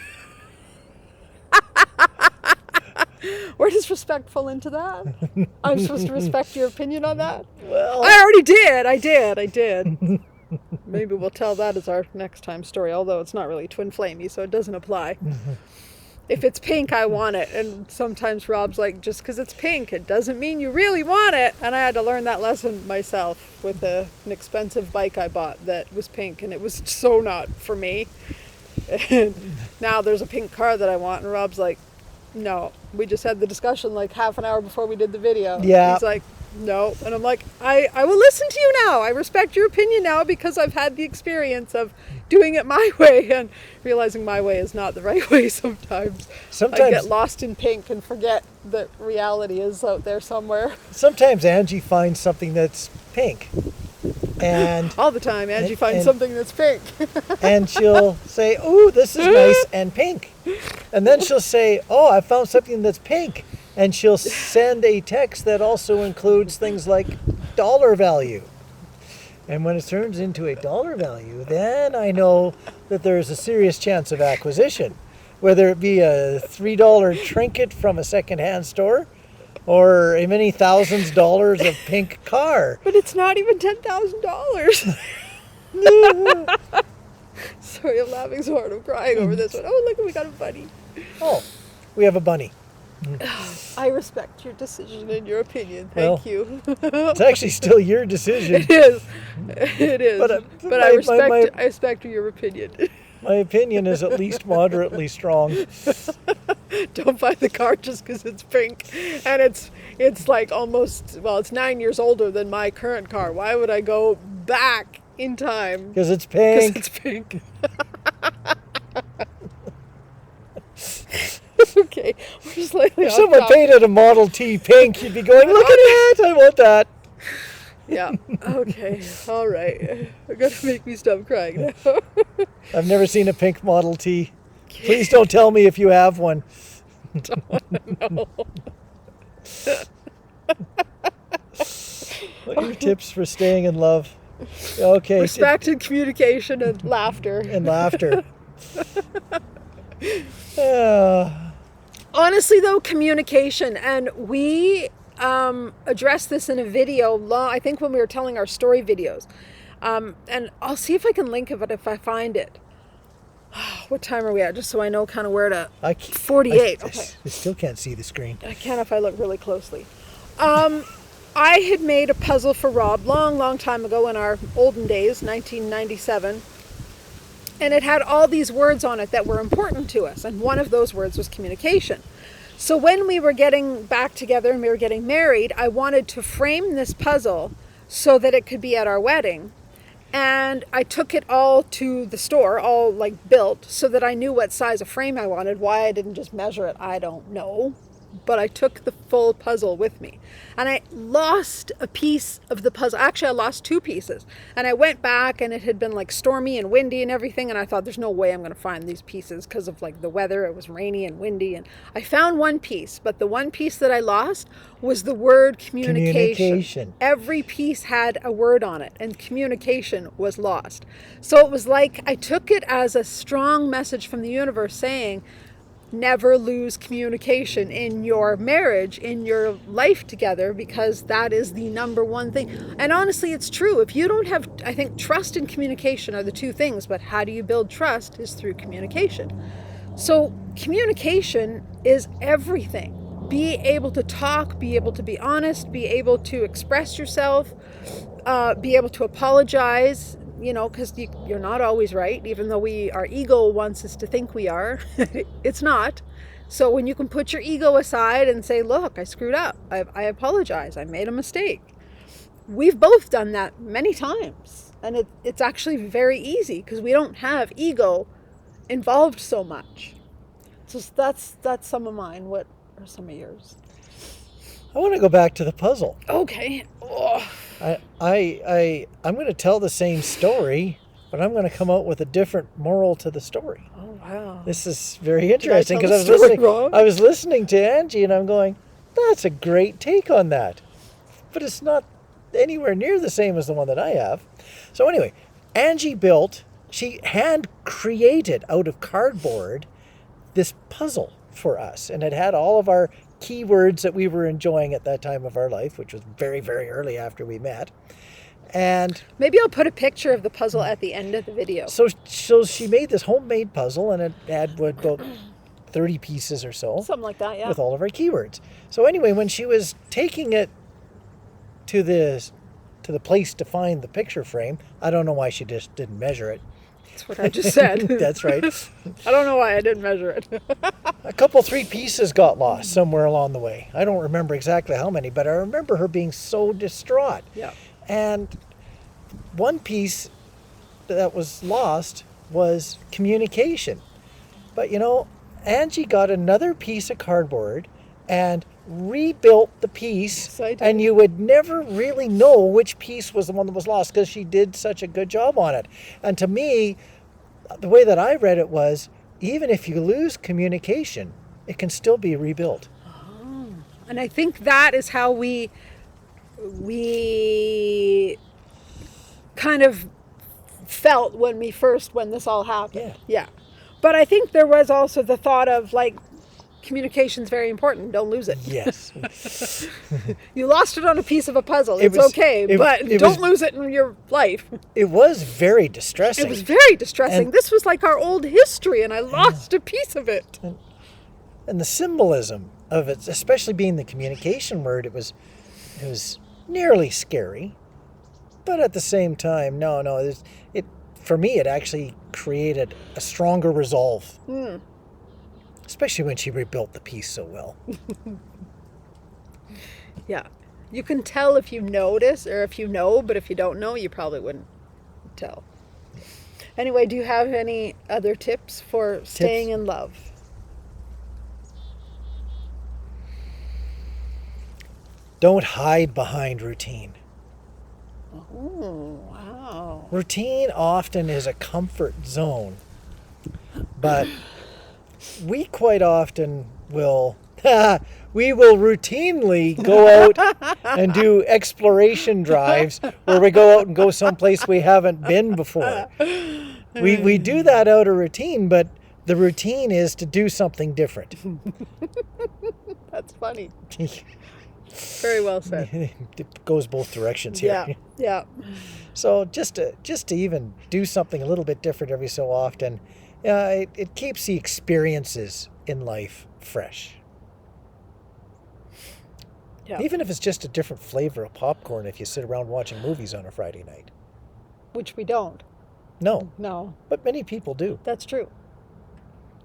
Where does respect fall into that? I'm supposed to respect your opinion on that? Well, I already did. I did. Maybe we'll tell that as our next time story, although it's not really twin flamey, so it doesn't apply. If it's pink, I want it. And sometimes Rob's like, just because it's pink, it doesn't mean you really want it. And I had to learn that lesson myself with an expensive bike I bought that was pink, and it was so not for me. And now there's a pink car that I want, and Rob's like, no. We just had the discussion like half an hour before we did the video. Yeah. He's like, no. And I'm like, I will listen to you now. I respect your opinion now because I've had the experience of doing it my way and realizing my way is not the right way sometimes. I get lost in pink and forget that reality is out there somewhere. Sometimes Angie finds something that's pink. And all the time Angie finds something that's pink. And she'll say, "Oh, this is nice and pink." And then she'll say, "Oh, I found something that's pink." And she'll send a text that also includes things like dollar value. And when it turns into a dollar value, then I know that there's a serious chance of acquisition, whether it be a $3 trinket from a secondhand store or a many thousands dollars of pink car. But it's not even $10,000. Sorry, I'm laughing so hard. I'm crying over this one. Oh, look, we got a bunny. Oh, we have a bunny. I respect your decision and your opinion. Thank you. It's actually still your decision. It is. It is. But I respect your opinion. My opinion is at least moderately strong. Don't buy the car just because it's pink. And it's like almost, well, it's 9 years older than my current car. Why would I go back in time? Because it's pink. Because it's pink. Okay, we're just slightly if someone painted a Model T pink, you'd be going, look at that, I want that. Yeah, okay, all right. You're going to make me stop crying now. I've never seen a pink Model T. Please don't tell me if you have one. Don't want to know. What are your tips for staying in love? Okay. Respect and communication and laughter. And laughter. Honestly, though, communication, and we addressed this in a video, I think when we were telling our story videos, and I'll see if I can link it if I find it. What time are we at? Just so I know kind of where to... 48. Okay. I still can't see the screen. I can if I look really closely. I had made a puzzle for Rob long time ago in our olden days, 1997. And it had all these words on it that were important to us. And one of those words was communication. So when we were getting back together and we were getting married, I wanted to frame this puzzle so that it could be at our wedding. And I took it all to the store, all like built, so that I knew what size of frame I wanted. Why I didn't just measure it, I don't know. but I took the full puzzle with me. And I lost a piece of the puzzle. Actually, I lost 2 pieces. And I went back, and it had been like stormy and windy and everything. And I thought, there's no way I'm going to find these pieces because of like the weather. It was rainy and windy. And I found one piece, but the one piece that I lost was the word communication. Every piece had a word on it, and communication was lost. So it was like I took it as a strong message from the universe saying, never lose communication in your marriage, in your life together, because that is the number one thing. And honestly, it's true. If you don't have, I think trust and communication are the 2 things, but how do you build trust is through communication. So communication is everything. Be able to talk, be able to be honest, be able to express yourself, be able to apologize, because you're not always right, even though our ego wants us to think we are. It's not. So when you can put your ego aside and say, look, I screwed up. I apologize. I made a mistake. We've both done that many times. And it's actually very easy because we don't have ego involved so much. So that's some of mine. What are some of yours? I want to go back to the puzzle. Okay. Oh. I'm going to tell the same story, but I'm going to come out with a different moral to the story. Oh, wow. This is very interesting because I was listening to Angie and I'm going, that's a great take on that. But it's not anywhere near the same as the one that I have. So anyway, Angie she hand created out of cardboard this puzzle for us, and it had all of our keywords that we were enjoying at that time of our life, which was very, very early after we met. And maybe I'll put a picture of the puzzle at the end of the video. So she made this homemade puzzle, and it had about 30 pieces or so. Something like that, yeah. With all of our keywords. So anyway, when she was taking it to the place to find the picture frame, I don't know why she just didn't measure it. That's what I just said. That's right. I don't know why I didn't measure it. A couple, 3 pieces got lost somewhere along the way. I don't remember exactly how many, but I remember her being so distraught. Yeah. And one piece that was lost was communication. But Angie got another piece of cardboard and rebuilt the piece, yes, and you would never really know which piece was the one that was lost because she did such a good job on it. And to me, the way that I read it was, even if you lose communication, it can still be rebuilt. Oh. And I think that is how we kind of felt when this all happened. Yeah. But I think there was also the thought of like, communication's very important. Don't lose it. Yes. You lost it on a piece of a puzzle. It's okay, but don't lose it in your life. It was very distressing. It was very distressing. And this was like our old history, and I lost a piece of it. And the symbolism of it, especially being the communication word, it was nearly scary. But at the same time, for me, it actually created a stronger resolve. Especially when she rebuilt the piece so well. Yeah. You can tell if you notice or if you know, but if you don't know, you probably wouldn't tell. Anyway, do you have any other tips for staying in love? Don't hide behind routine. Oh, wow. Routine often is a comfort zone, but we quite often will routinely go out and do exploration drives where we go out and go someplace we haven't been before. We do that out of routine, but the routine is to do something different. That's funny. Very well said. It goes both directions here. Yeah. So just to even do something a little bit different every so often, it keeps the experiences in life fresh. Yeah. Even if it's just a different flavor of popcorn if you sit around watching movies on a Friday night. Which we don't. No. But many people do. That's true.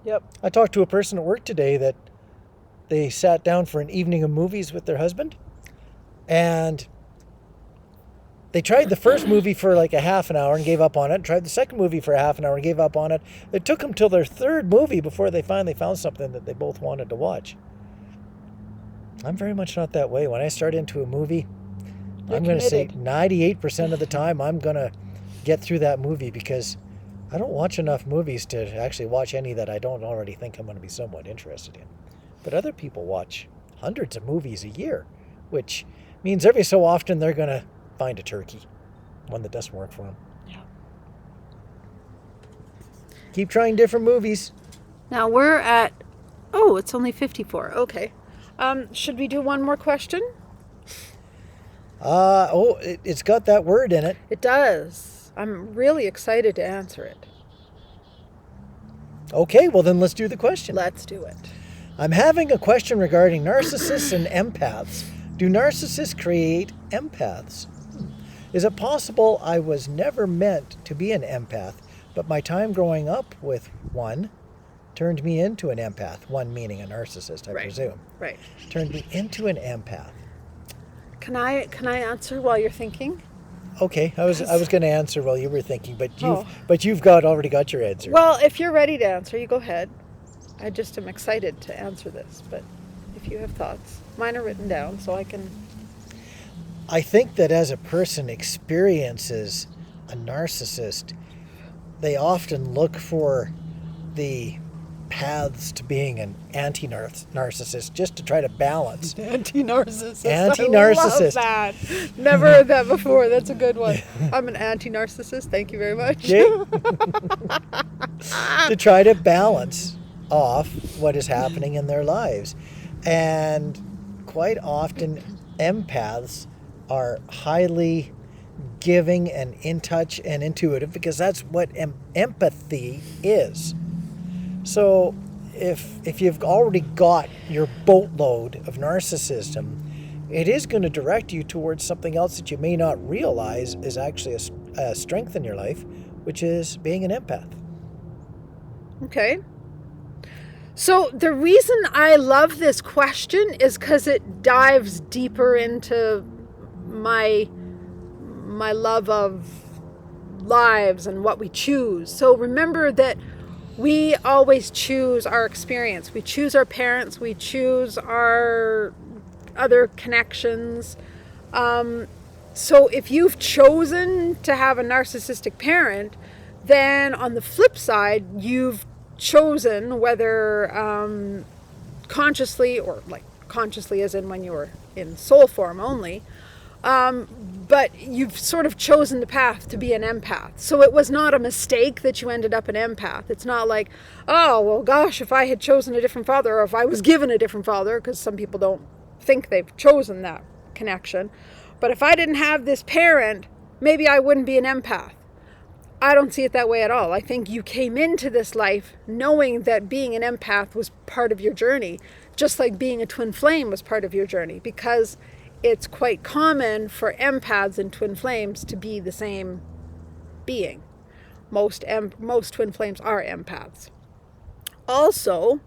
Yep. I talked to a person at work today that they sat down for an evening of movies with their husband, and they tried the first movie for like a half an hour and gave up on it, tried the second movie for a half an hour and gave up on it. It took them till their third movie before they finally found something that they both wanted to watch. I'm very much not that way. When I start into a movie, You're I'm going to say committed. 98% of the time I'm going to get through that movie, because I don't watch enough movies to actually watch any that I don't already think I'm going to be somewhat interested in. But other people watch hundreds of movies a year, which means every so often they're going to find a turkey, one that doesn't work for them. Yeah. Keep trying different movies. Now we're at, oh, it's only 54. Okay. Should we do one more question? It's got that word in it. It does. I'm really excited to answer it. Okay, well then let's do the question. Let's do it. I'm having a question regarding narcissists and empaths. Do narcissists create empaths? Is it possible I was never meant to be an empath, but my time growing up with one turned me into an empath? One meaning a narcissist, I presume. Right. Turned me into an empath. Can I answer while you're thinking? Okay, I was going to answer while you were thinking, but you've already got your answer. Well, if you're ready to answer, you go ahead. I just am excited to answer this, but if you have thoughts, mine are written down so I can. I think that as a person experiences a narcissist, they often look for the paths to being an anti-narcissist, just to try to balance. Anti-narcissist. Anti-narcissist. I love that. Never heard that before. That's a good one. I'm an anti-narcissist. Thank you very much. Okay. To try to balance off what is happening in their lives. And quite often, empaths are highly giving and in touch and intuitive, because that's what empathy is. So if you've already got your boatload of narcissism, it is going to direct you towards something else that you may not realize is actually a strength in your life, which is being an empath. Okay. So the reason I love this question is because it dives deeper into my love of lives and what we choose. So remember that we always choose our experience. We choose our parents. We choose our other connections. So if you've chosen to have a narcissistic parent, then on the flip side, you've chosen, whether consciously or like consciously as in when you were in soul form only, but you've sort of chosen the path to be an empath. So it was not a mistake that you ended up an empath. It's not like, oh, well, gosh, if I had chosen a different father, or if I was given a different father, because some people don't think they've chosen that connection. But if I didn't have this parent, maybe I wouldn't be an empath. I don't see it that way at all. I think you came into this life knowing that being an empath was part of your journey, just like being a twin flame was part of your journey, because it's quite common for empaths and twin flames to be the same being. Most twin flames are empaths. Also,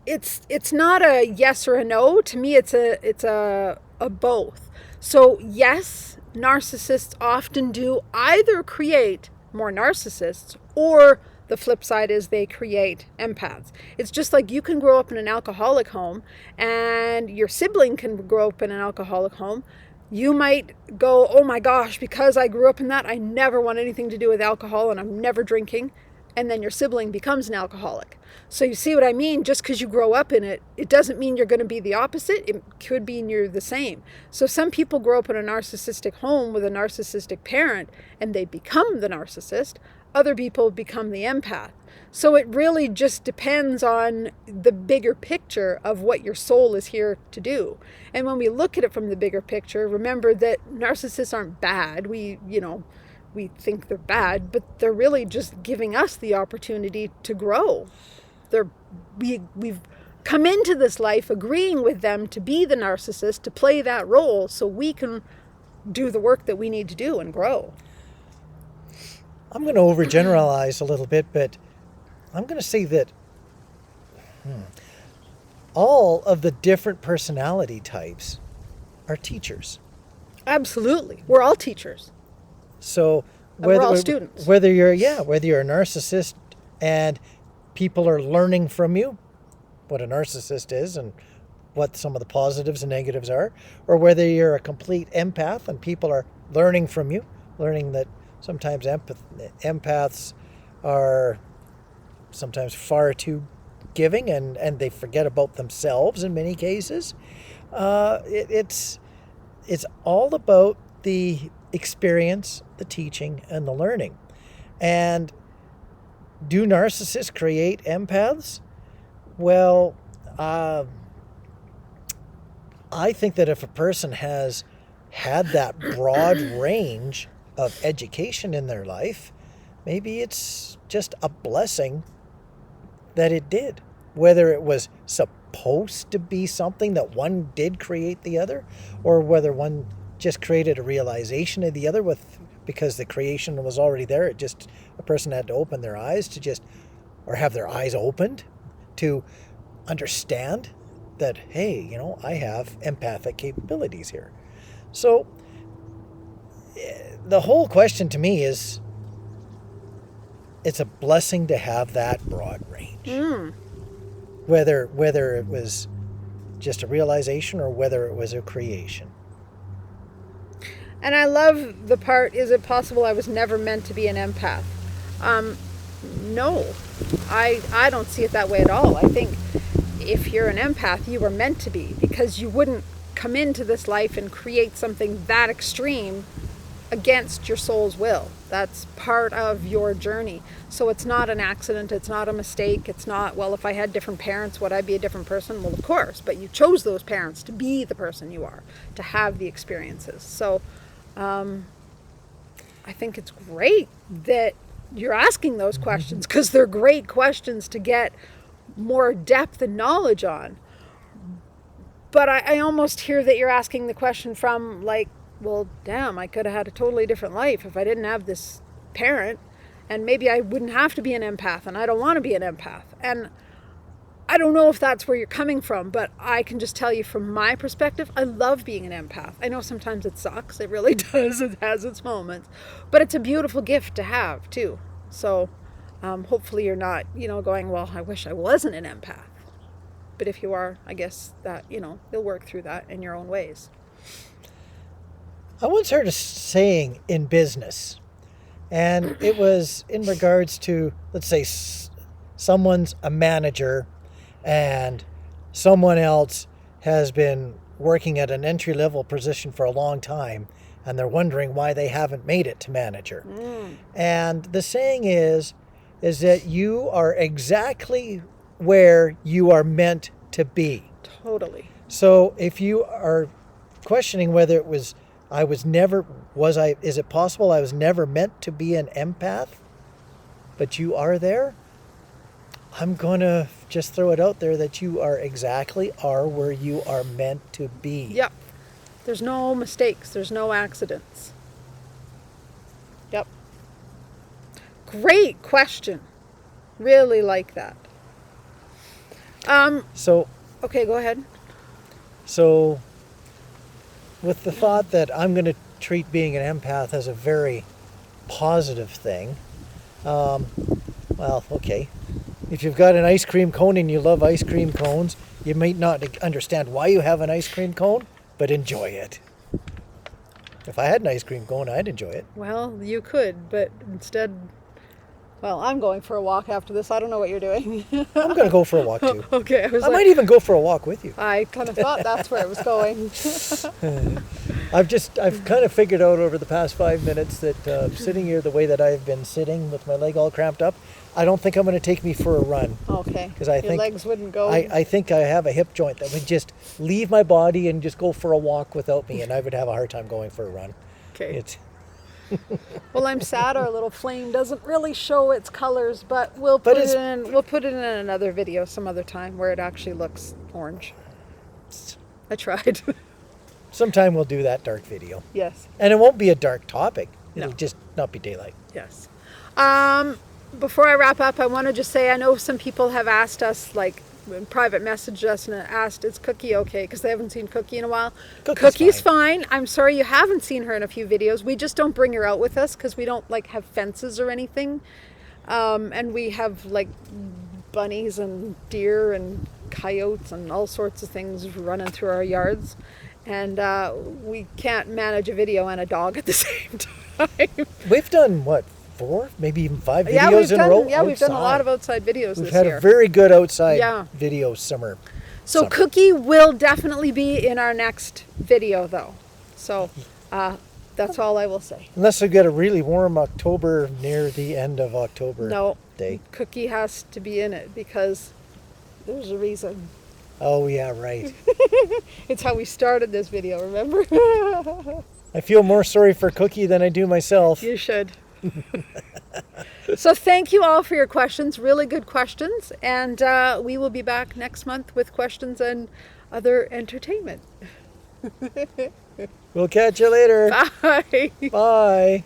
it's not a yes or a no. To me, it's a both. So yes, narcissists often do either create more narcissists, or the flip side is they create empaths. It's just like you can grow up in an alcoholic home and your sibling can grow up in an alcoholic home. You might go, oh my gosh, because I grew up in that, I never want anything to do with alcohol and I'm never drinking. And then your sibling becomes an alcoholic. So you see what I mean? Just because you grow up in it, it doesn't mean you're going to be the opposite. It could mean you're the same. So some people grow up in a narcissistic home with a narcissistic parent and they become the narcissist. Other people become the empath. So it really just depends on the bigger picture of what your soul is here to do. And when we look at it from the bigger picture, remember that narcissists aren't bad. We think they're bad, but they're really just giving us the opportunity to grow. We've come into this life agreeing with them to be the narcissist, to play that role, so we can do the work that we need to do and grow. I'm going to overgeneralize a little bit, but I'm going to say that all of the different personality types are teachers. Absolutely. We're all teachers. So we're all students. Whether you're a narcissist and people are learning from you, what a narcissist is and what some of the positives and negatives are, or whether you're a complete empath and people are learning from you, learning that sometimes empaths are sometimes far too giving and they forget about themselves in many cases. It's all about the experience, the teaching, and the learning. And do narcissists create empaths? Well, I think that if a person has had that broad range of education in their life, maybe it's just a blessing that it did. Whether it was supposed to be something that one did create the other, or whether one just created a realization of the other because the creation was already there. It just, a person had to open their eyes to just, or have their eyes opened to understand that, hey, I have empathic capabilities here. So the whole question to me is, it's a blessing to have that broad range. Whether it was just a realization or whether it was a creation. And I love the part, is it possible I was never meant to be an empath? No, I don't see it that way at all. I think if you're an empath, you were meant to be, because you wouldn't come into this life and create something that extreme against your soul's will. That's part of your journey. So it's not an accident, it's not a mistake, it's not, well, if I had different parents, would I be a different person? Well, of course, but you chose those parents to be the person you are, to have the experiences. So I think it's great that you're asking those questions, because they're great questions to get more depth and knowledge on. But I almost hear that you're asking the question from like, well, damn, I could have had a totally different life if I didn't have this parent, and maybe I wouldn't have to be an empath, and I don't want to be an empath. And I don't know if that's where you're coming from, but I can just tell you from my perspective, I love being an empath. I know sometimes it sucks. It really does. It has its moments. But it's a beautiful gift to have, too. So hopefully you're not, going, well, I wish I wasn't an empath. But if you are, I guess that, you'll work through that in your own ways. I once heard a saying in business, and it was in regards to, let's say, someone's a manager and someone else has been working at an entry-level position for a long time, and they're wondering why they haven't made it to manager. And the saying is that you are exactly where you are meant to be. Totally. So if you are questioning whether it was, is it possible I was never meant to be an empath, but you are there? I'm going to just throw it out there that you are where you are meant to be. Yep. There's no mistakes. There's no accidents. Yep. Great question. Really like that. Okay, go ahead. So with the thought that I'm going to treat being an empath as a very positive thing, well, okay. If you've got an ice cream cone and you love ice cream cones, you might not understand why you have an ice cream cone, but enjoy it. If I had an ice cream cone, I'd enjoy it. Well, you could, but instead, well, I'm going for a walk after this. I don't know what you're doing. I'm going to go for a walk too. Okay. I might even go for a walk with you. I kind of thought that's where it was going. I've kind of figured out over the past 5 minutes that sitting here the way that I've been sitting with my leg all cramped up, I don't think I'm going to take me for a run. Okay. Because I think legs wouldn't go. I think I have a hip joint that would just leave my body and just go for a walk without me, and I would have a hard time going for a run. Okay. Well, I'm sad our little flame doesn't really show its colors, but we'll put it in another video some other time where it actually looks orange. I tried. Sometime we'll do that dark video. Yes. And it won't be a dark topic. It'll No. just not be daylight. Yes. Before I wrap up, I want to just say, I know some people have asked us, like, private messaged us and asked, is Cookie okay? Because they haven't seen Cookie in a while. Cookie's fine. I'm sorry you haven't seen her in a few videos. We just don't bring her out with us because we don't, like, have fences or anything. And we have, like, bunnies and deer and coyotes and all sorts of things running through our yards. And we can't manage a video and a dog at the same time. We've done, what, 4, maybe even 5 videos Yeah, in a row? we've done a lot outside. of outside videos We've this had year. a very good outside Yeah. video summer. So Cookie will definitely be in our next video, though. So that's all I will say. Unless we get a really warm October near the end of October No, day. Cookie has to be in it because there's a reason. Oh, yeah, right. It's how we started this video, remember? I feel more sorry for Cookie than I do myself. You should. So thank you all for your questions, really good questions, and we will be back next month with questions and other entertainment. We'll catch you later. Bye. Bye.